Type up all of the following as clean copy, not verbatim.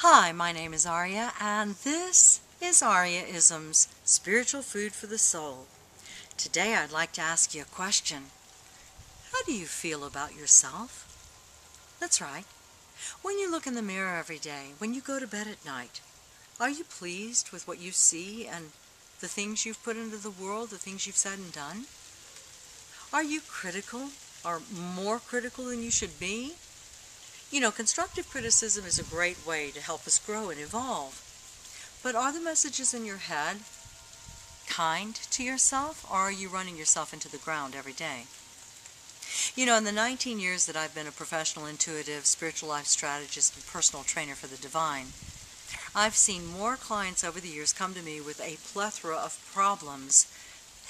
Hi, my name is Ariaa, and this is Ariaaisms, Spiritual Food for the Soul. Today I'd like to ask you a question. How do you feel about yourself? That's right. When you look in the mirror every day, when you go to bed at night, are you pleased with what you see and the things you've put into the world, the things you've said and done? Are you critical, or more critical than you should be? You know, constructive criticism is a great way to help us grow and evolve. But are the messages in your head kind to yourself, or are you running yourself into the ground every day? You know, in the 19 years that I've been a professional intuitive, spiritual life strategist, and personal trainer for the divine, I've seen more clients over the years come to me with a plethora of problems.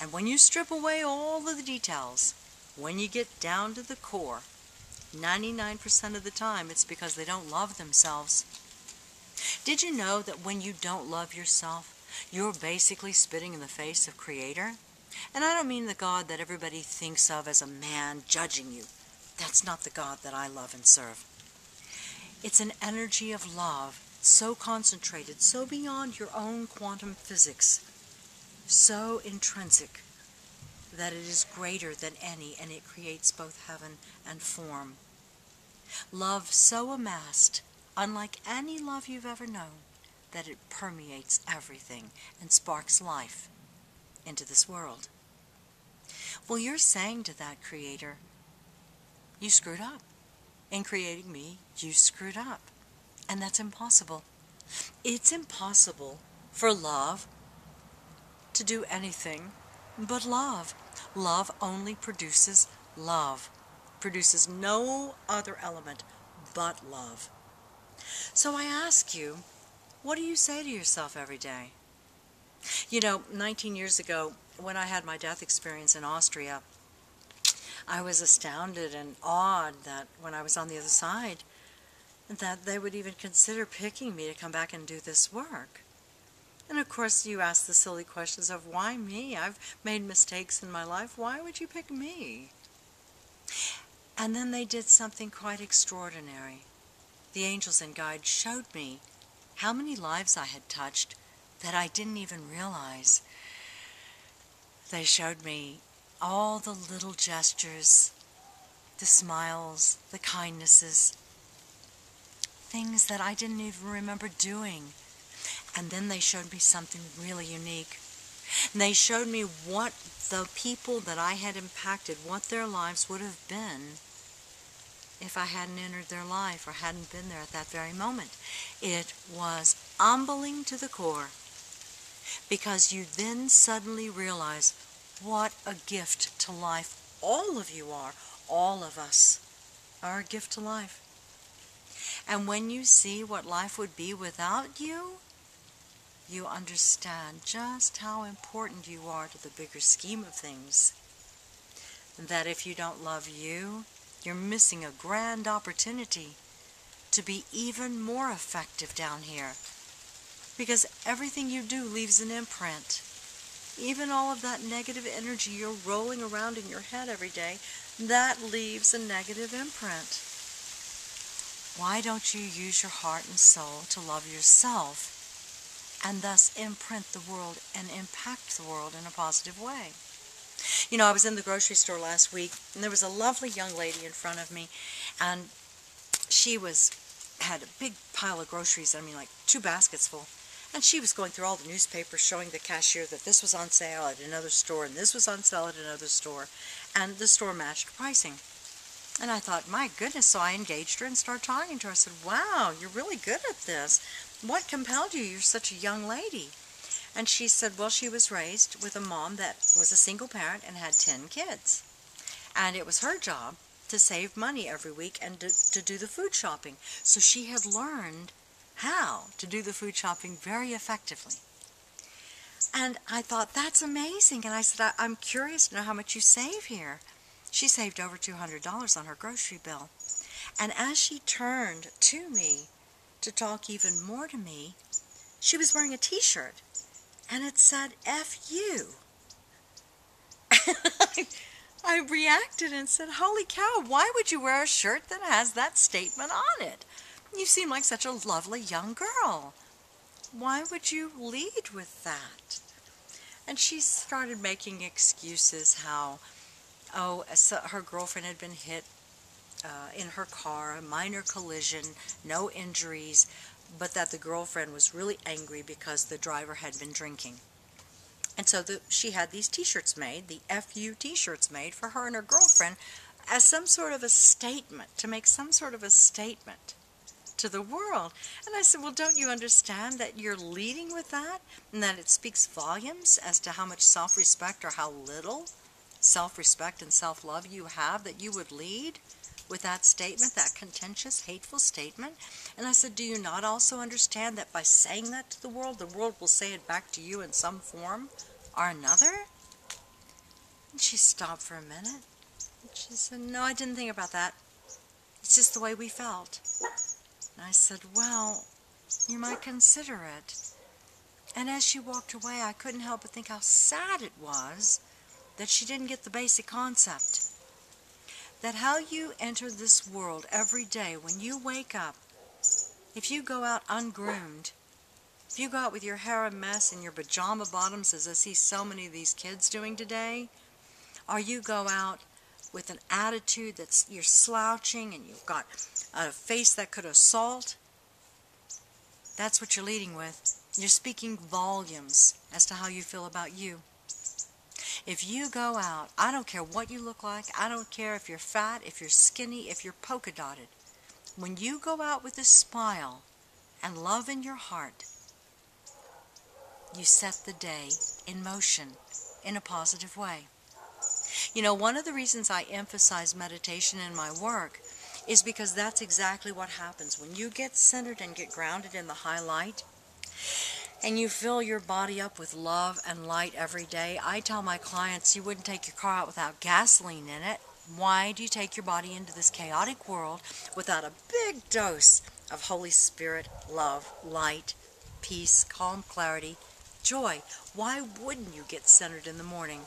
And when you strip away all of the details, when you get down to the core, 99% of the time it's because they don't love themselves. Did you know that when you don't love yourself, you're basically spitting in the face of Creator? And I don't mean the God that everybody thinks of as a man judging you. That's not the God that I love and serve. It's an energy of love, so concentrated, so beyond your own quantum physics, so intrinsic that it is greater than any, and it creates both heaven and form. Love so amassed, unlike any love you've ever known, that it permeates everything and sparks life into this world. Well, you're saying to that Creator, you screwed up. In creating me, you screwed up. And that's impossible. It's impossible for love to do anything but love. Love only produces love. Produces no other element but love. So I ask you, what do you say to yourself every day? You know, 19 years ago, when I had my death experience in Austria, I was astounded and awed that when I was on the other side, that they would even consider picking me to come back and do this work. And of course you ask the silly questions of, why me? I've made mistakes in my life. Why would you pick me? And then they did something quite extraordinary. The angels and guides showed me how many lives I had touched that I didn't even realize. They showed me all the little gestures, the smiles, the kindnesses, things that I didn't even remember doing. And then they showed me something really unique. And they showed me what the people that I had impacted, what their lives would have been if I hadn't entered their life or hadn't been there at that very moment. It was humbling to the core, because you then suddenly realize what a gift to life all of you are. All of us are a gift to life. And when you see what life would be without you, you understand just how important you are to the bigger scheme of things. That if you don't love you, you're missing a grand opportunity to be even more effective down here. Because everything you do leaves an imprint. Even all of that negative energy you're rolling around in your head every day, that leaves a negative imprint. Why don't you use your heart and soul to love yourself, and thus imprint the world and impact the world in a positive way? You know, I was in the grocery store last week, and there was a lovely young lady in front of me, and she had a big pile of groceries, I mean like 2 baskets full, and she was going through all the newspapers showing the cashier that this was on sale at another store, and this was on sale at another store, and the store matched pricing. And I thought, my goodness, so I engaged her and started talking to her. I said, wow, you're really good at this. What compelled you? You're such a young lady. And she said, well, she was raised with a mom that was a single parent and had 10 kids. And it was her job to save money every week and to do the food shopping. So she had learned how to do the food shopping very effectively. And I thought, that's amazing. And I said, I'm curious to know how much you save here. She saved over $200 on her grocery bill. And as she turned to me to talk even more to me, she was wearing a t-shirt. And it said, F you. I reacted and said, holy cow, why would you wear a shirt that has that statement on it? You seem like such a lovely young girl. Why would you lead with that? And she started making excuses how, so her girlfriend had been hit in her car, a minor collision, no injuries, but that the girlfriend was really angry because the driver had been drinking. And so she had these t-shirts made, the FU t-shirts made for her and her girlfriend as some sort of a statement, to make some sort of a statement to the world. And I said, well, don't you understand that you're leading with that, and that it speaks volumes as to how much self-respect or how little self-respect and self-love you have, that you would lead with that statement, that contentious, hateful statement? And I said, do you not also understand that by saying that to the world will say it back to you in some form or another? And she stopped for a minute. And she said, no, I didn't think about that. It's just the way we felt. And I said, well, you might consider it. And as she walked away, I couldn't help but think how sad it was that she didn't get the basic concept. That how you enter this world every day, when you wake up, if you go out ungroomed, if you go out with your hair a mess and your pajama bottoms, as I see so many of these kids doing today, or you go out with an attitude that's you're slouching and you've got a face that could assault, that's what you're leading with. You're speaking volumes as to how you feel about you. If you go out, I don't care what you look like, I don't care if you're fat, if you're skinny, if you're polka dotted, when you go out with a smile and love in your heart, you set the day in motion in a positive way. You know, one of the reasons I emphasize meditation in my work is because that's exactly what happens. When you get centered and get grounded in the high light, and you fill your body up with love and light every day, I tell my clients, you wouldn't take your car out without gasoline in it. Why do you take your body into this chaotic world without a big dose of Holy Spirit, love, light, peace, calm, clarity, joy? Why wouldn't you get centered in the morning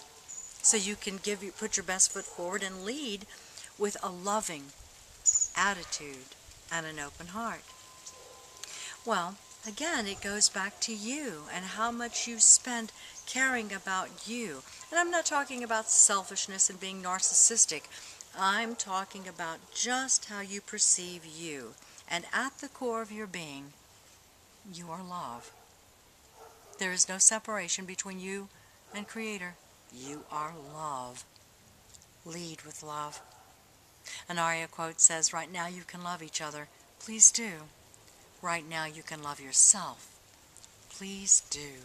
so you can put your best foot forward and lead with a loving attitude and an open heart? Well, again, it goes back to you and how much you spend caring about you. And I'm not talking about selfishness and being narcissistic. I'm talking about just how you perceive you. And at the core of your being, you are love. There is no separation between you and Creator. You are love. Lead with love. An Ariaa quote says, right now you can love each other. Please do. Right now you can love yourself. Please do.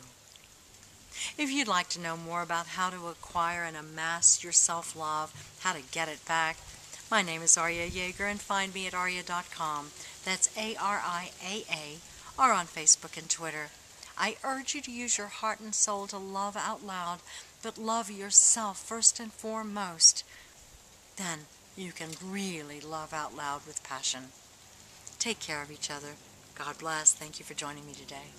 If you'd like to know more about how to acquire and amass your self-love, how to get it back, my name is Ariaa Jaeger, and find me at ariaa.com. That's ARIAA, or on Facebook and Twitter. I urge you to use your heart and soul to love out loud, but love yourself first and foremost. Then you can really love out loud with passion. Take care of each other. God bless. Thank you for joining me today.